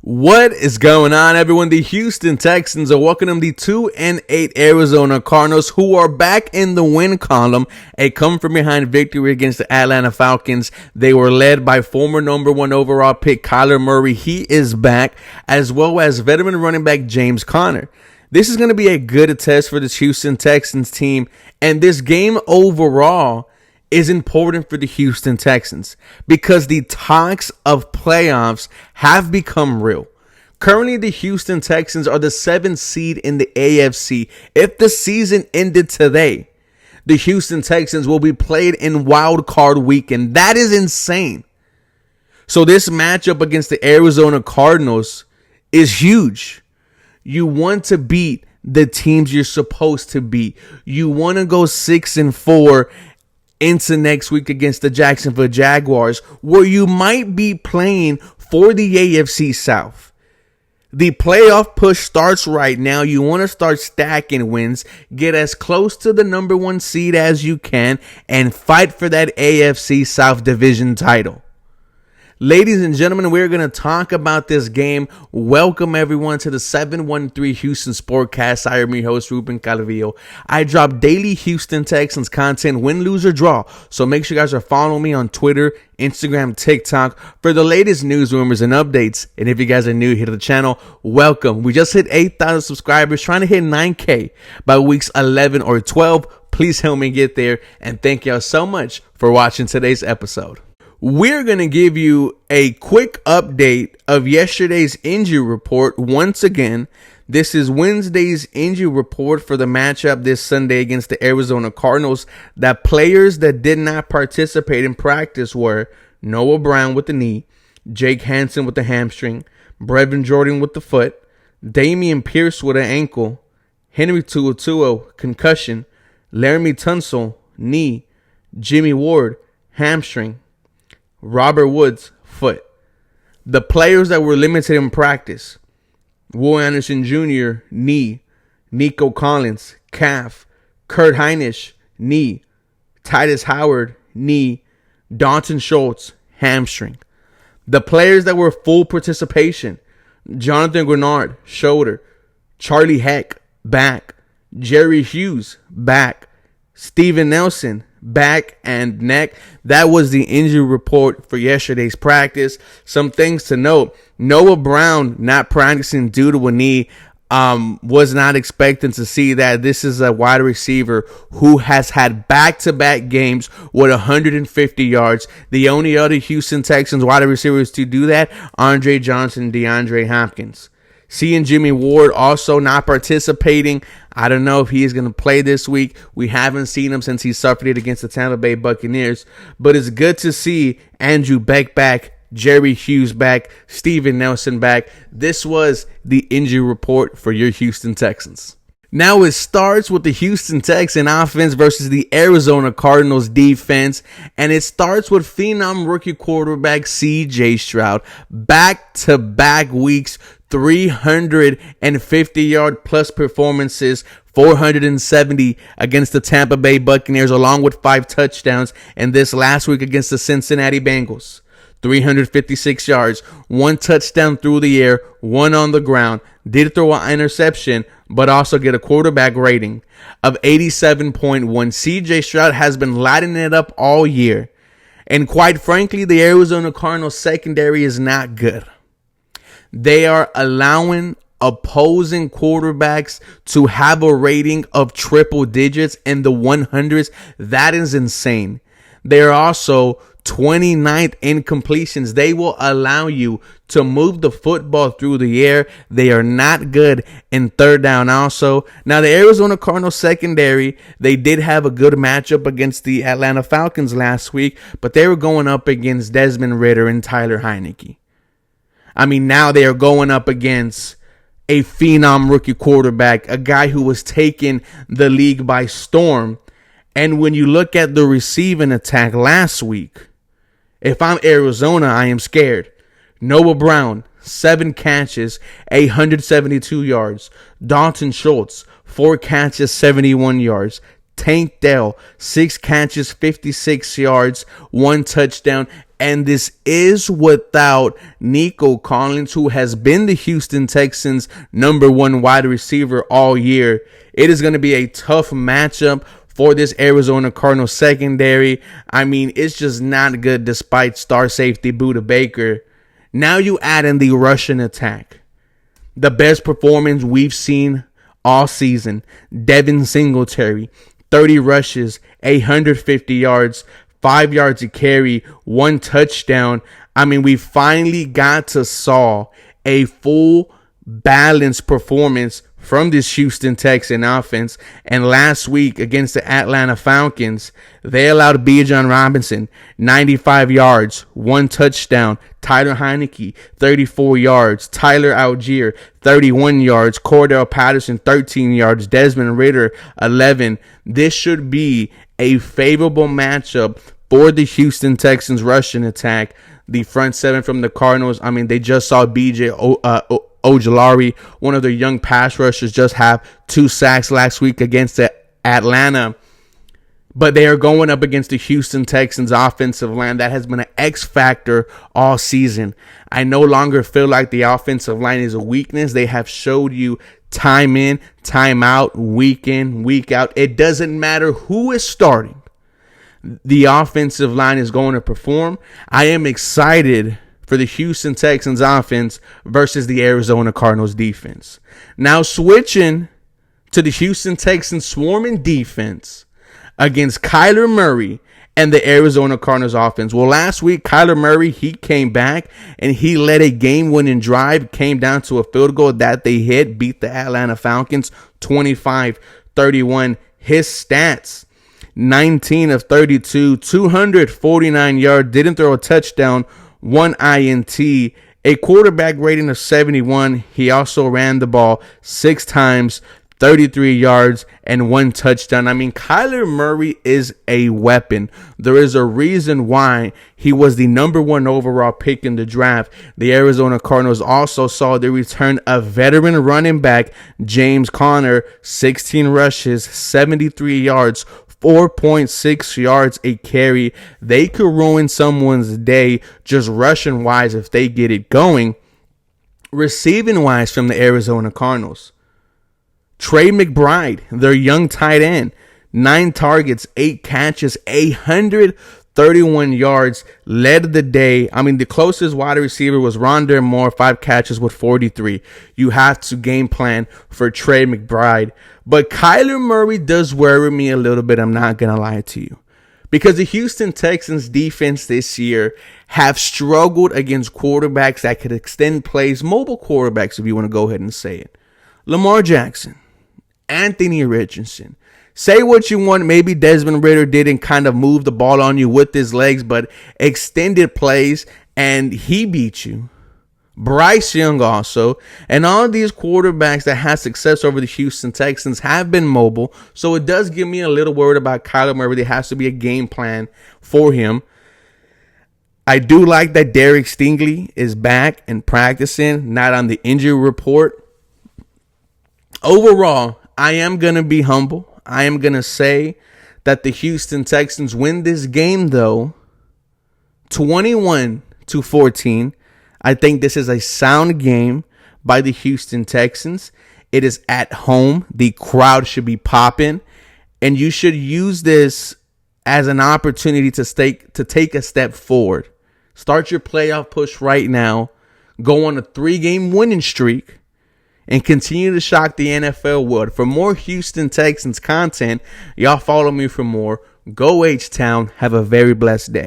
What is going on, everyone? The Houston Texans are welcoming the 2-8 Arizona Cardinals, who are back in the win column. A come-from-behind victory against the Atlanta Falcons. They were led by former number 1 overall pick Kyler Murray. He is back, as well as veteran running back James Conner. This is going to be a good test for this Houston Texans team, and this game overall is important for the Houston Texans because the talks of playoffs have become real. Currently, the Houston Texans are the 7th seed in the AFC. If the season ended today, the Houston Texans will be played in Wild Card Weekend. That is insane. So this matchup against the Arizona Cardinals is huge. You want to beat the teams you're supposed to beat. You want to go 6-4 into next week against the Jacksonville Jaguars, where you might be playing for the AFC South. The playoff push starts right now. You want to start stacking wins, get as close to the number 1 seed as you can, and fight for that AFC South division title. Ladies and gentlemen, we're going to talk about this game. Welcome, everyone, to the 713 Houston Sportcast. I am your host, Ruben Calvillo. I drop daily Houston Texans content, win, lose, or draw. So make sure you guys are following me on Twitter, Instagram, TikTok for the latest news, rumors, and updates. And if you guys are new here to the channel, welcome. We just hit 8,000 subscribers, trying to hit 9K by weeks 11 or 12. Please help me get there. And thank y'all so much for watching today's episode. We're going to give you a quick update of yesterday's injury report. Once again, this is Wednesday's injury report for the matchup this Sunday against the Arizona Cardinals. That players that did not participate in practice were Noah Brown with the knee, Jake Hansen with the hamstring, Brevin Jordan with the foot, Damian Pierce with an ankle, Henry To'oTo'o concussion, Laramie Tunsil knee, Jimmy Ward hamstring, Robert Woods, foot. The players that were limited in practice: Will Anderson Jr., knee, Nico Collins, calf, Kurt Hinish, knee, Titus Howard, knee, Dalton Schultz, hamstring. The players that were full participation: Jonathan Grenard, shoulder, Charlie Heck, back, Jerry Hughes, back, Steven Nelson, back and neck. That was the injury report for yesterday's practice. Some things to note: Noah Brown not practicing due to a knee. Was not expecting to see that. This is a wide receiver who has had back-to-back games with 150 yards. The only other Houston Texans wide receivers to do that: Andre Johnson, DeAndre Hopkins. Seeing Jimmy Ward also not participating. I don't know if he is going to play this week. We haven't seen him since he suffered it against the Tampa Bay Buccaneers. But it's good to see Andrew Beck back, Jerry Hughes back, Steven Nelson back. This was the injury report for your Houston Texans. Now it starts with the Houston Texans offense versus the Arizona Cardinals defense. And it starts with phenom rookie quarterback C.J. Stroud. Back-to-back weeks, 350-yard plus performances, 470 against the Tampa Bay Buccaneers, along with 5 touchdowns. And this last week against the Cincinnati Bengals, 356 yards, 1 touchdown through the air, 1 on the ground. Did throw an interception, but also get a quarterback rating of 87.1. C.J. Stroud has been lighting it up all year. And quite frankly, the Arizona Cardinals secondary is not good. They are allowing opposing quarterbacks to have a rating of triple digits in the 100s. That is insane. They are also 29th in completions. They will allow you to move the football through the air. They are not good in third down also. Now, the Arizona Cardinals secondary, they did have a good matchup against the Atlanta Falcons last week, but they were going up against Desmond Ridder and Tyler Heineke. I mean, now they are going up against a phenom rookie quarterback, a guy who was taking the league by storm. And when you look at the receiving attack last week, if I'm Arizona, I am scared. Noah Brown, 7 catches, 172 yards. Dalton Schultz, 4 catches, 71 yards. Tank Dell, 6 catches, 56 yards, 1 touchdown. And this is without Nico Collins, who has been the Houston Texans' #1 wide receiver all year. It is going to be a tough matchup for this Arizona Cardinals secondary. I mean, it's just not good despite star safety Budda Baker. Now you add in the Russian attack. The best performance we've seen all season. Devin Singletary, 30 rushes, 850 yards, 5 yards a carry, 1 touchdown. I mean, we finally got to saw a full balanced performance from this Houston Texan offense. And last week against the Atlanta Falcons, they allowed Bijan Robinson 95 yards, 1 touchdown. Tyler Heineke, 34 yards. Tyler Algier, 31 yards. Cordell Patterson, 13 yards. Desmond Ridder, 11. This should be a favorable matchup for the Houston Texans rushing attack. The front seven from the Cardinals, I mean, they just saw B.J. Ojulari, one of their young pass rushers, just have 2 sacks last week against Atlanta. But they are going up against the Houston Texans offensive line that has been an X factor all season. I no longer feel like the offensive line is a weakness. They have showed you time in, time out, week in, week out. It doesn't matter who is starting. The offensive line is going to perform. I am excited for the Houston Texans offense versus the Arizona Cardinals defense. Now switching to the Houston Texans swarming defense against Kyler Murray and the Arizona Cardinals offense. Well, last week, Kyler Murray, he came back and he led a game-winning drive. Came down to a field goal that they hit, beat the Atlanta Falcons 25-31. His stats, 19 of 32, 249 yards, didn't throw a touchdown, 1 INT, a quarterback rating of 71. He also ran the ball 6 times, 33 yards, and 1 touchdown. I mean, Kyler Murray is a weapon. There is a reason why he was the #1 overall pick in the draft. The Arizona Cardinals also saw the return of veteran running back James Conner, 16 rushes, 73 yards, 4.6 yards a carry. They could ruin someone's day just rushing wise if they get it going. Receiving wise from the Arizona Cardinals, Trey McBride, their young tight end, 9 targets, 8 catches, 131 yards, led the day. I mean, the closest wide receiver was Rondale Moore, 5 catches with 43. You have to game plan for Trey McBride. But Kyler Murray does worry me a little bit, I'm not going to lie to you. Because the Houston Texans defense this year have struggled against quarterbacks that could extend plays, mobile quarterbacks if you want to go ahead and say it. Lamar Jackson, Anthony Richardson. Say what you want. Maybe Desmond Ridder didn't kind of move the ball on you with his legs, but extended plays, and he beat you. Bryce Young also. And all of these quarterbacks that had success over the Houston Texans have been mobile. So it does give me a little worried about Kyler Murray. There has to be a game plan for him. I do like that Derek Stingley is back and practicing, not on the injury report. Overall, I am going to be humble. I am going to say that the Houston Texans win this game, though, 21-14. I think this is a sound game by the Houston Texans. It is at home. The crowd should be popping. And you should use this as an opportunity to take a step forward. Start your playoff push right now. Go on a 3-game winning streak. And continue to shock the NFL world. For more Houston Texans content, y'all follow me for more. Go H-Town. Have a very blessed day.